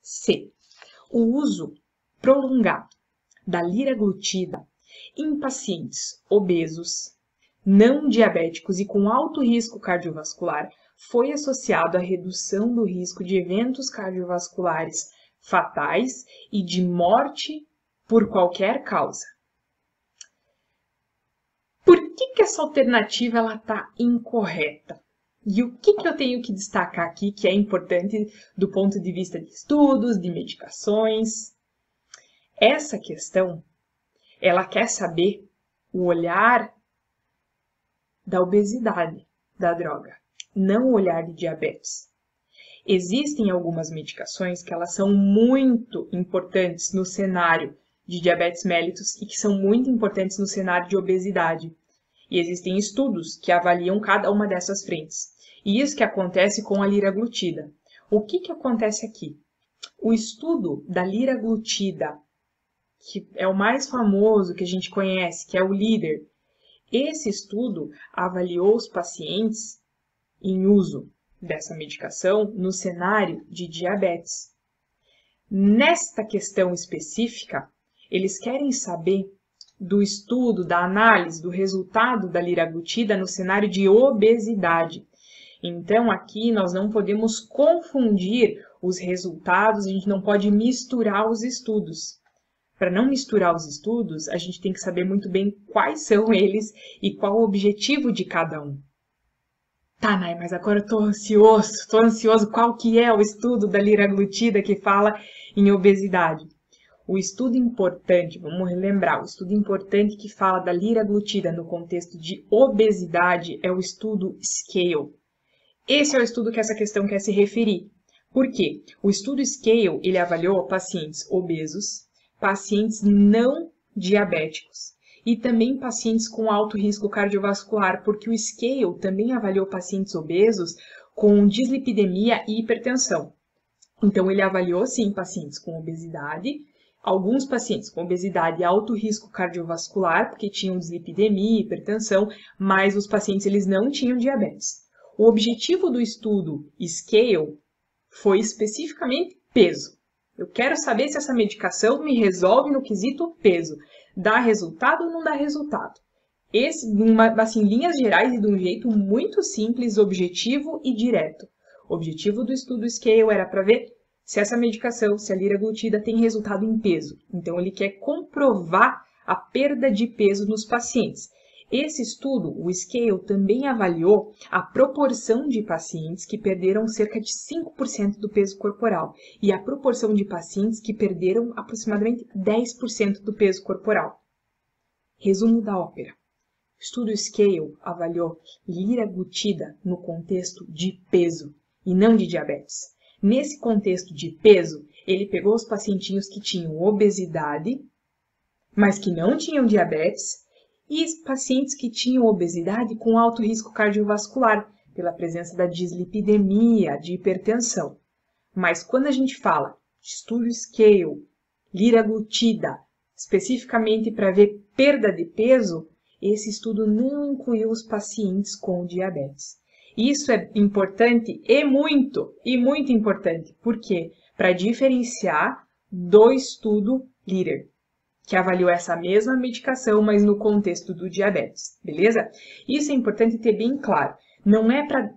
C. O uso prolongado da liraglutida em pacientes obesos, não diabéticos e com alto risco cardiovascular foi associado à redução do risco de eventos cardiovasculares fatais e de morte por qualquer causa. Por que essa alternativa está incorreta? E o que eu tenho que destacar aqui que é importante do ponto de vista de estudos, de medicações? Essa questão, ela quer saber o olhar da obesidade da droga, não o olhar de diabetes. Existem algumas medicações que elas são muito importantes no cenário de diabetes mellitus e que são muito importantes no cenário de obesidade. E existem estudos que avaliam cada uma dessas frentes. E isso que acontece com a liraglutida. O que acontece aqui? O estudo da liraglutida, que é o mais famoso que a gente conhece, que é o líder, esse estudo avaliou os pacientes em uso dessa medicação no cenário de diabetes. Nesta questão específica, eles querem saber do estudo, da análise, do resultado da liraglutida no cenário de obesidade. Então, aqui nós não podemos confundir os resultados, a gente não pode misturar os estudos. Para não misturar os estudos, a gente tem que saber muito bem quais são eles e qual o objetivo de cada um. Tá, Nay, mas agora eu tô ansioso. Qual que é o estudo da liraglutida que fala em obesidade? O estudo importante, vamos relembrar, o estudo importante que fala da liraglutida no contexto de obesidade é o estudo SCALE. Esse é o estudo que essa questão quer se referir. Por quê? O estudo SCALE, ele avaliou pacientes obesos, pacientes não diabéticos e também pacientes com alto risco cardiovascular, porque o SCALE também avaliou pacientes obesos com dislipidemia e hipertensão. Então, ele avaliou, sim, pacientes com obesidade, alguns pacientes com obesidade e alto risco cardiovascular, porque tinham dislipidemia e hipertensão, mas os pacientes eles não tinham diabetes. O objetivo do estudo SCALE foi especificamente peso. Eu quero saber se essa medicação me resolve no quesito peso. Dá resultado ou não dá resultado? Esse, assim, em linhas gerais e de um jeito muito simples, objetivo e direto. O objetivo do estudo SCALE era para ver se essa medicação, se a liraglutida tem resultado em peso. Então, ele quer comprovar a perda de peso nos pacientes. Esse estudo, o SCALE, também avaliou a proporção de pacientes que perderam cerca de 5% do peso corporal e a proporção de pacientes que perderam aproximadamente 10% do peso corporal. Resumo da ópera. O estudo SCALE avaliou liraglutida no contexto de peso e não de diabetes. Nesse contexto de peso, ele pegou os pacientinhos que tinham obesidade, mas que não tinham diabetes, e pacientes que tinham obesidade com alto risco cardiovascular, pela presença da dislipidemia, de hipertensão. Mas quando a gente fala de estudo SCALE, liraglutida, especificamente para ver perda de peso, esse estudo não incluiu os pacientes com diabetes. Isso é importante e muito importante. Por quê? Para diferenciar do estudo LEADER, que avaliou essa mesma medicação, mas no contexto do diabetes, beleza? Isso é importante ter bem claro. Não é para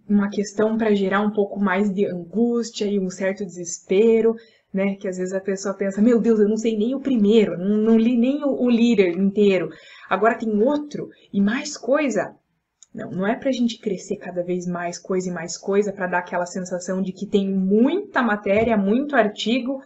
uma questão para gerar um pouco mais de angústia e um certo desespero, né? Que às vezes a pessoa pensa, meu Deus, eu não sei nem o primeiro, não li nem o líder inteiro, agora tem outro e mais coisa. Não é para a gente crescer cada vez mais coisa, para dar aquela sensação de que tem muita matéria, muito artigo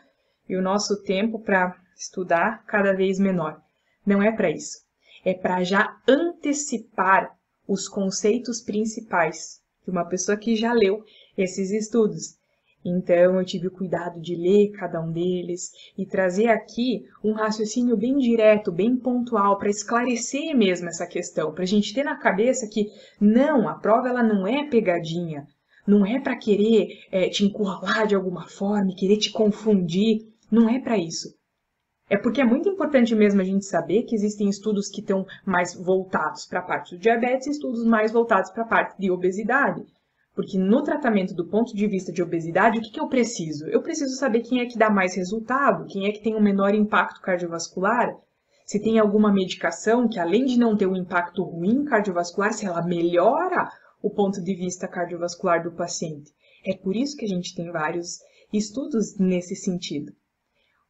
e o nosso tempo para estudar cada vez menor. Não é para isso. É para já antecipar os conceitos principais de uma pessoa que já leu esses estudos. Então, eu tive o cuidado de ler cada um deles e trazer aqui um raciocínio bem direto, bem pontual, para esclarecer mesmo essa questão, para a gente ter na cabeça que, não, a prova ela não é pegadinha, não é para querer te encurralar de alguma forma, querer te confundir, não é para isso. É porque é muito importante mesmo a gente saber que existem estudos que estão mais voltados para a parte do diabetes e estudos mais voltados para a parte de obesidade. Porque no tratamento do ponto de vista de obesidade, o que eu preciso? Eu preciso saber quem é que dá mais resultado, quem é que tem um menor impacto cardiovascular, se tem alguma medicação que, além de não ter um impacto ruim cardiovascular, se ela melhora o ponto de vista cardiovascular do paciente. É por isso que a gente tem vários estudos nesse sentido.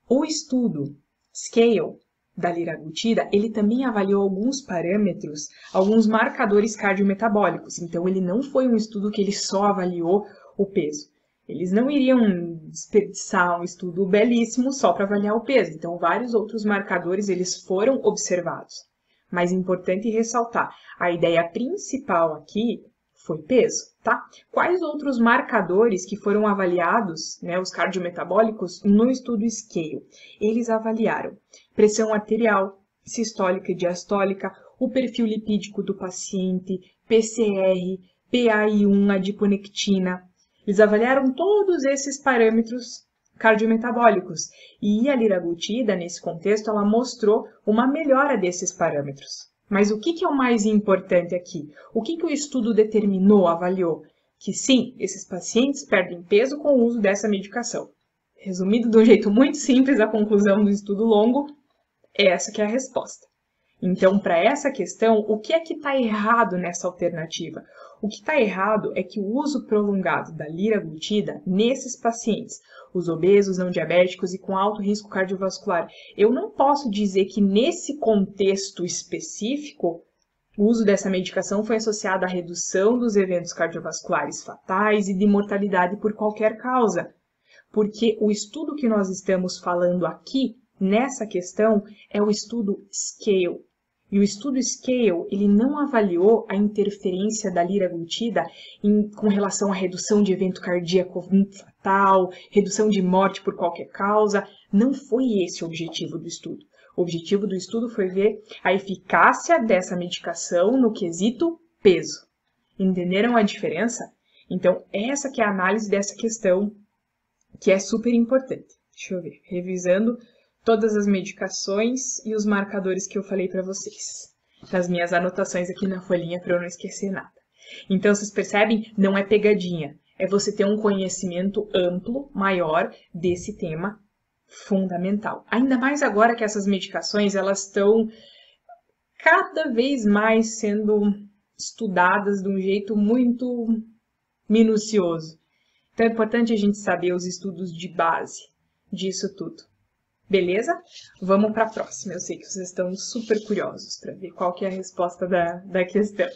O estudo SCALE da liraglutida, ele também avaliou alguns parâmetros, alguns marcadores cardiometabólicos. Então, ele não foi um estudo que ele só avaliou o peso. Eles não iriam desperdiçar um estudo belíssimo só para avaliar o peso. Então, vários outros marcadores eles foram observados. Mas é importante ressaltar, a ideia principal aqui foi peso, tá? Quais outros marcadores que foram avaliados, né, os cardiometabólicos, no estudo SCALE? Eles avaliaram pressão arterial, sistólica e diastólica, o perfil lipídico do paciente, PCR, PAI1, adiponectina. Eles avaliaram todos esses parâmetros cardiometabólicos. E a liraglutida, nesse contexto, ela mostrou uma melhora desses parâmetros. Mas o que é o mais importante aqui? O que o estudo determinou, avaliou? Que sim, esses pacientes perdem peso com o uso dessa medicação. Resumido de um jeito muito simples, a conclusão do estudo longo é essa que é a resposta. Então, para essa questão, o que é que está errado nessa alternativa? O que está errado é que o uso prolongado da liraglutida nesses pacientes, os obesos, não diabéticos e com alto risco cardiovascular, eu não posso dizer que nesse contexto específico, o uso dessa medicação foi associado à redução dos eventos cardiovasculares fatais e de mortalidade por qualquer causa, porque o estudo que nós estamos falando aqui, nessa questão, é o estudo SCALE. E o estudo SCALE, ele não avaliou a interferência da liraglutida com relação à redução de evento cardíaco fatal, redução de morte por qualquer causa. Não foi esse o objetivo do estudo. O objetivo do estudo foi ver a eficácia dessa medicação no quesito peso. Entenderam a diferença? Então, essa que é a análise dessa questão, que é super importante. Deixa eu ver, revisando todas as medicações e os marcadores que eu falei para vocês, nas minhas anotações aqui na folhinha para eu não esquecer nada. Então, vocês percebem? Não é pegadinha, é você ter um conhecimento amplo, maior desse tema fundamental. Ainda mais agora que essas medicações, elas estão cada vez mais sendo estudadas de um jeito muito minucioso. Então, é importante a gente saber os estudos de base disso tudo. Beleza? Vamos para a próxima. Eu sei que vocês estão super curiosos para ver qual que é a resposta da questão.